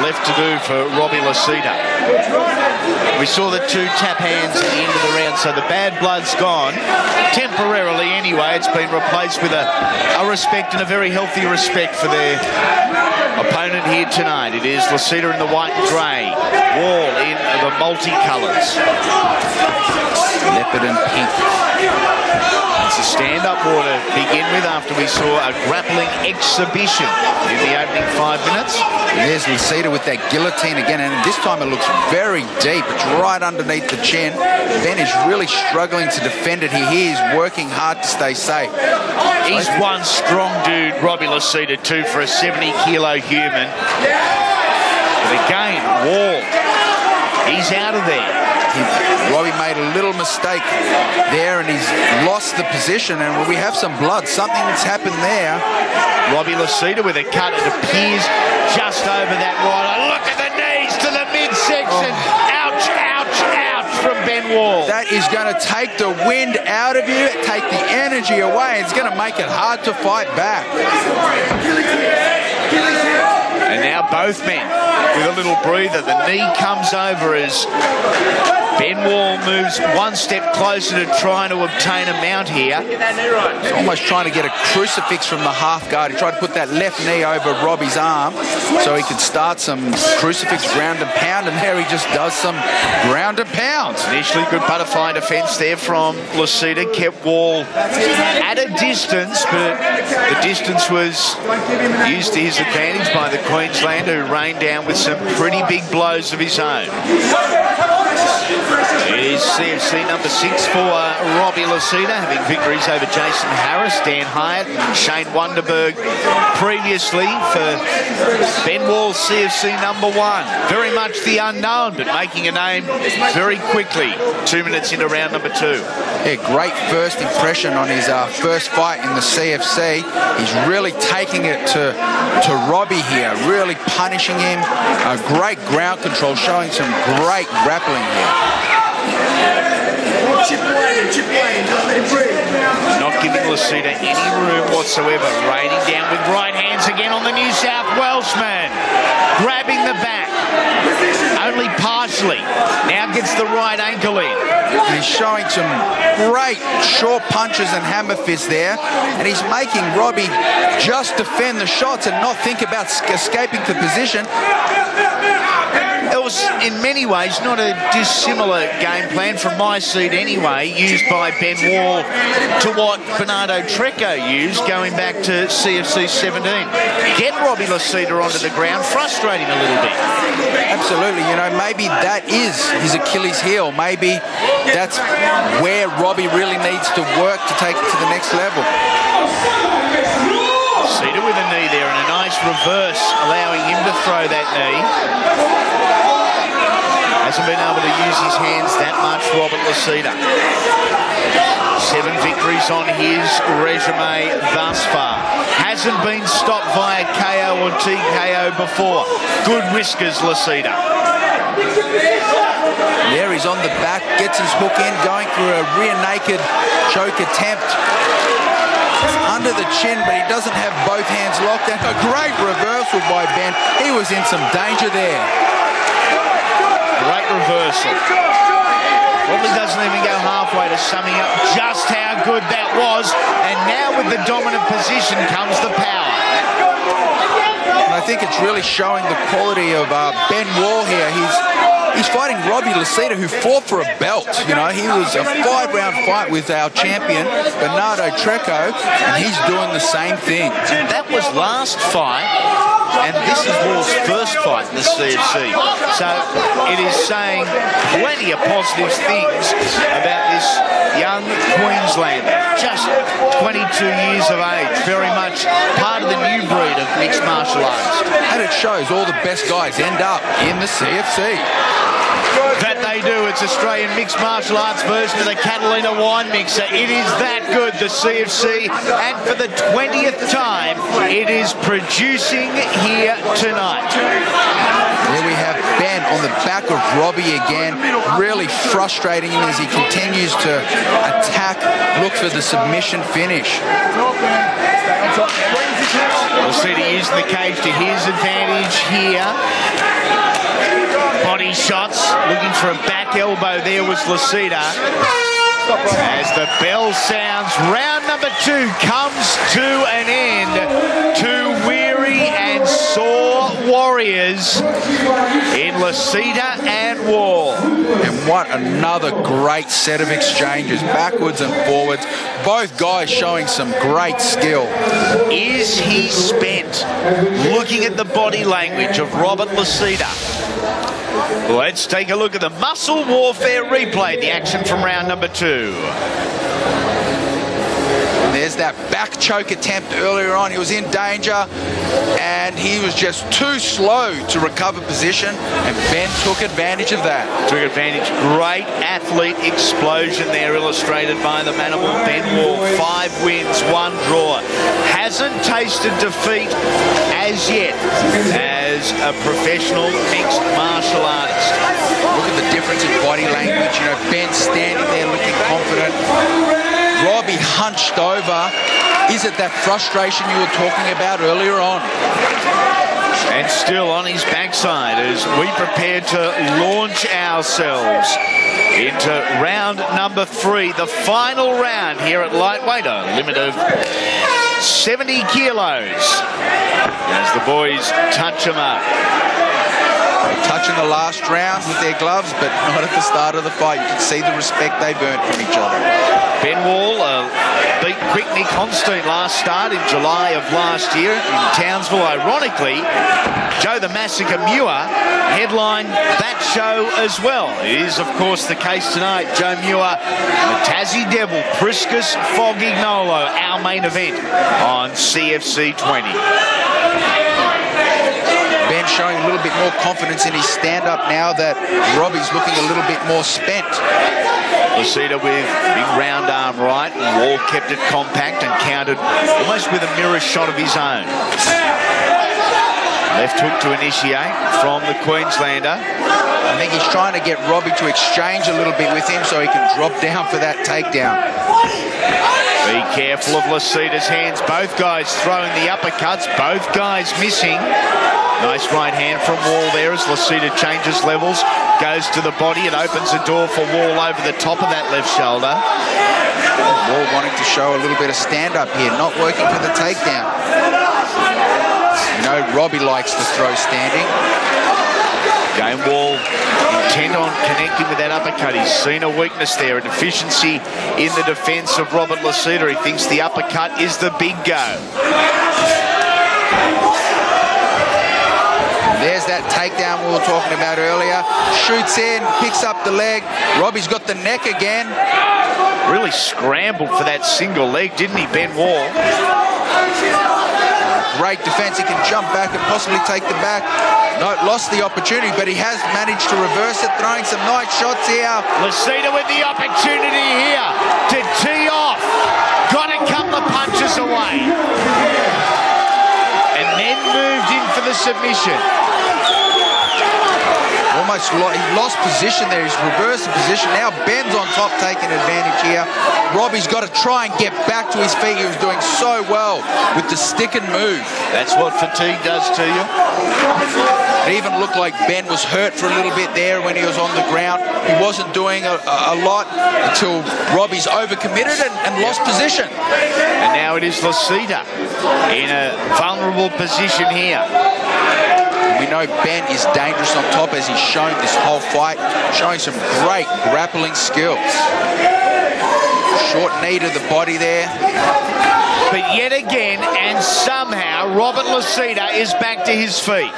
left to do for Robbie Lisita. We saw the 2 tap hands at the end of the round, so the bad blood's gone. Temporarily anyway, it's been replaced with a respect, and a very healthy respect for their opponent here tonight. It is Lisita in the white and grey, Wall in the multicolours, leopard and pink. It's a stand-up war to begin with after we saw a grappling exhibition in the opening 5 minutes. And there's Lisita with that guillotine again, and this time it looks very deep. It's right underneath the chin. Ben is really struggling to defend it here. He is working hard to stay safe. He's one strong dude, Robbie Lisita, too, for a 70-kilo human. But again, Wall, he's out of there. Robbie made a little mistake there, and he's lost the position, and we have some blood. Something's happened there. Robbie Lisita with a cut. It appears just over that right. Look at the knees to the midsection. Ouch, ouch, ouch from Ben Wall. That is going to take the wind out of you, take the energy away. It's going to make it hard to fight back. And now both men with a little breather. The knee comes over as Ben Wall moves one step closer to trying to obtain a mount here. He's almost trying to get a crucifix from the half guard. He tried to put that left knee over Robbie's arm so he could start some crucifix ground and pound, and there he just does some ground and pound. Initially good butterfly defence there from Lisita, kept Wall at a distance, but the distance was used to his advantage by the Queenslander, who rained down with some pretty big blows of his own. It is CFC number 6 for Robbie Lisita, having victories over Jason Harris, Dan Hyatt, and Shane Wonderberg previously. For Ben Wall, CFC number 1. Very much the unknown, but making a name very quickly. 2 minutes into round number 2. Yeah, great first impression on his first fight in the CFC. He's really taking it to Robbie here, really punishing him. Great ground control, showing some great grappling here. Not giving Lisita any room whatsoever. Raining down with right hands again on the New South Welshman. Grabbing the back. Only partially. Now gets the right ankle in. He's showing some great short punches and hammer fists there. And he's making Robbie just defend the shots and not think about escaping the position. It was, in many ways, not a dissimilar game plan from my seat anyway, used by Ben Wall to what Bernardo Treco used going back to CFC 17. Get Robbie Lisita onto the ground, frustrate him a little bit. Absolutely, you know, maybe that is his Achilles heel. Maybe that's where Robbie really needs to work to take it to the next level. Lisita with a knee there and a nice reverse, allowing him to throw that knee. Hasn't been able to use his hands that much, Robert Lisita. 7 victories on his resume thus far. Hasn't been stopped via KO or TKO before. Good whiskers, Lisita. There he's on the back, gets his hook in, going for a rear naked choke attempt. It's under the chin, but he doesn't have both hands locked. And a great reversal by Ben. He was in some danger there. Great reversal. Probably doesn't even go halfway to summing up just how good that was. And now with the dominant position comes the power. And I think it's really showing the quality of Ben Wall here. He's fighting Robbie Lisita, who fought for a belt. You know, he was a 5-round fight with our champion, Bernardo Treco, and he's doing the same thing. That was last fight, and this is Wall's first fight in the CFC. So it is saying plenty of positive things about this young Queenslander. Just 22 years of age, very much part of the new breed of mixed martial arts. And it shows all the best guys end up in the CFC. That they do. It's Australian mixed martial arts version of the Catalina wine mixer. It is that good, the CFC, and for the 20th time, it is producing here tonight. There we have Ben on the back of Robbie again, really frustrating him as he continues to attack, look for the submission finish. Lisita using the cage to his advantage here. body shots. Looking for a back elbow there was Lisita. As the bell sounds, round number 2 comes to an end. 2 weary and sore warriors in Lisita and Wall. And what another great set of exchanges, backwards and forwards. Both guys showing some great skill. Is he spent? Looking at the body language of Robert Lisita. Let's take a look at the muscle warfare replay, the action from round number 2. There's that back choke attempt earlier on. He was in danger and he was just too slow to recover position, and Ben took advantage of that. Took advantage. Great athlete explosion there, illustrated by the Manimal. Ben Wall, 5 wins, 1 draw. Hasn't tasted defeat as yet as a professional mixed martial artist. Look at the difference in body language. You know, Ben standing there looking confident. Robbie hunched over. Is it that frustration you were talking about earlier on? And still on his backside as we prepare to launch ourselves into round number 3, the final round here at lightweight, a limit of 70 kilos. As the boys touch them up. Touching the last round with their gloves, but not at the start of the fight. You can see the respect they've earned from each other. Ben Wall beat Quick Nick Honstein last start in July of last year in Townsville. Ironically, Joe the Massacre Muir headlined that show as well. It is, of course, the case tonight. Joe Muir, Tassie Devil, Priscus Fogignolo, our main event on CFC 20. Ben showing a little bit more confidence in his stand-up now that Robbie's looking a little bit more spent. Lisita with big round arm right, and Wall kept it compact and countered almost with a mirror shot of his own. Left hook to initiate from the Queenslander. I think he's trying to get Robbie to exchange a little bit with him so he can drop down for that takedown. Be careful of Lisita's hands. Both guys throwing the uppercuts, both guys missing. Nice right hand from Wall there as Lisita changes levels, goes to the body and opens the door for Wall over the top of that left shoulder. Wall wanting to show a little bit of stand-up here, not working for the takedown. You know, Robbie likes to throw standing. Game Wall intent on connecting with that uppercut. He's seen a weakness there, a deficiency in the defence of Robert Lisita. He thinks the uppercut is the big go. There's that takedown we were talking about earlier. Shoots in, picks up the leg. Robbie's got the neck again. Really scrambled for that single leg, didn't he, Ben Wall? Great defense. He can jump back and possibly take the back. No, lost the opportunity, but he has managed to reverse it, throwing some nice shots here. Lisita with the opportunity here to tee off. Got a couple of punches away. And then moved in for the submission. Almost he lost position there. He's reversed the position. Now Ben's on top, taking advantage here. Robbie's got to try and get back to his feet. He was doing so well with the stick and move. That's what fatigue does to you. It even looked like Ben was hurt for a little bit there when he was on the ground. He wasn't doing a lot until Robbie's overcommitted and lost position. And now it is Lisita in a vulnerable position here. We know Ben is dangerous on top, as he's shown this whole fight, showing some great grappling skills. Short knee to the body there. But yet again, and somehow, Robert Lisita is back to his feet.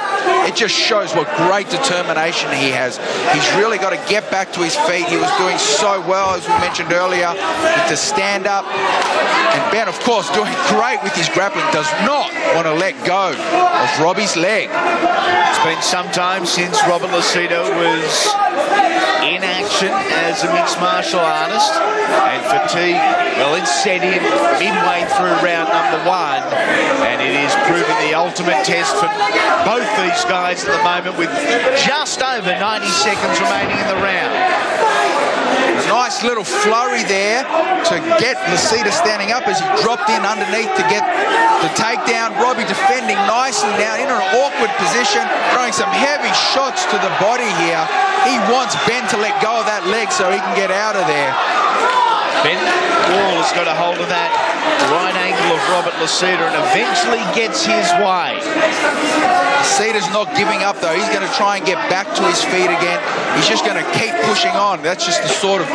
It just shows what great determination he has. He's really got to get back to his feet. He was doing so well, as we mentioned earlier, with the stand-up. And Ben, of course, doing great with his grappling, does not want to let go of Robbie's leg. It's been some time since Robert Lisita was in action as a mixed martial artist, and fatigue, well, it set in midway through round number 1, and it is proving the ultimate test for both these guys at the moment, with just over 90 seconds remaining in the round. Nice little flurry there to get Lisita standing up as he dropped in underneath to get the takedown. Robbie defending nicely now in an awkward position, throwing some heavy shots to the body here. He wants Ben to let go of that leg so he can get out of there. Ben Wall has got a hold of that right angle of Robert Lisita and eventually gets his way. Lisita's not giving up though. He's going to try and get back to his feet again. He's just going to keep pushing on. That's just the sort of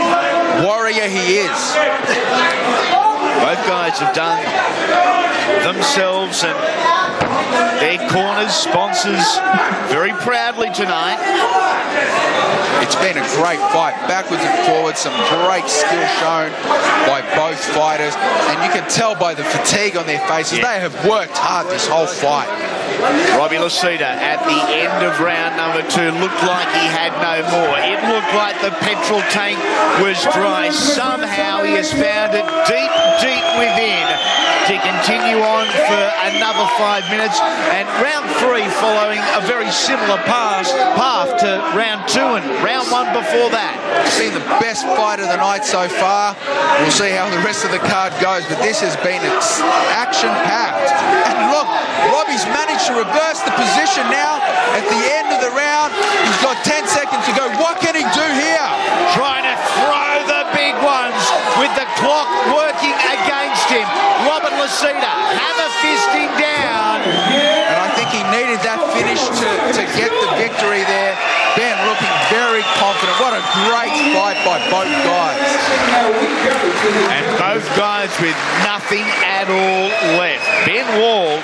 warrior he is. Both guys have done themselves and their corners, sponsors, very proudly tonight. It's been a great fight, backwards and forwards, some great skill shown by both fighters, and you can tell by the fatigue on their faces, they have worked hard this whole fight. Robbie Lisita at the end of round number 2 looked like he had no more. It looked like the petrol tank was dry. Somehow he has found it deep, deep within to continue on for another 5 minutes. And round 3 following a very similar path to round 2 and round 1 before that. Been the best fight of the night so far. We'll see how the rest of the card goes, but this has been action-packed. And look, Robbie's managed to reverse the position now at the end of the round. He's got 10 seconds to go. What can he do here? Trying to throw the big ones with the clock working against him. Robert Lisita hammer fisting down. And I think he needed that finish to get the victory there. Ben looking very confident. What a great fight by both guys. And both guys with nothing at all left. Ben Wall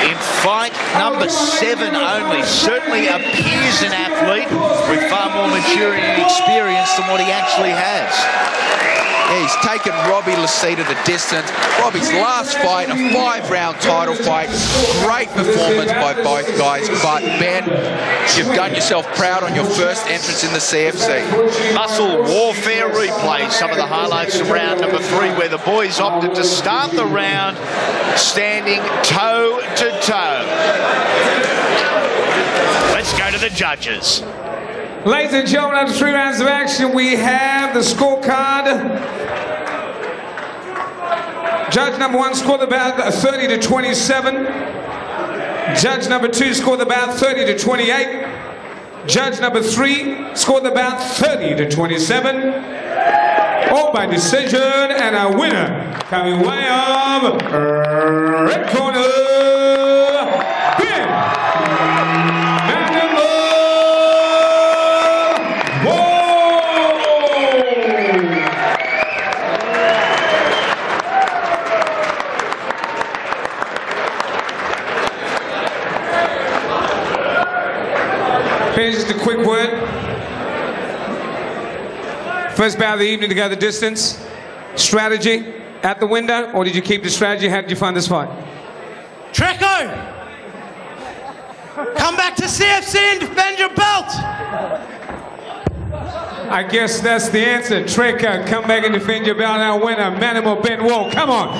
in fight number 7 only certainly appears an athlete with far more maturity and experience than what he actually has. Yeah, he's taken Robbie Lisita the distance. Robbie's last fight, a 5-round title fight. Great performance by both guys. But Ben, you've done yourself proud on your first entrance in the CFC. Muscle Warfare replay. Some of the highlights from round number 3 where the boys opted to start the round standing toe to toe. Let's go to the judges. Ladies and gentlemen, after 3 rounds of action, we have the scorecard. Judge number 1 scored the bout 30-27. Judge number 2 scored the bout 30-28. Judge number 3 scored the bout 30-27. All by decision, and a winner coming way of red corner, Ben Manimal. Here's just a quick word. First bout of the evening to go the distance. Strategy at the window, or did you keep the strategy? How did you find this fight? Treco! Come back to CFC and defend your belt! I guess that's the answer. Treco, come back and defend your belt. Our winner, Manimal Ben Wall. Come on.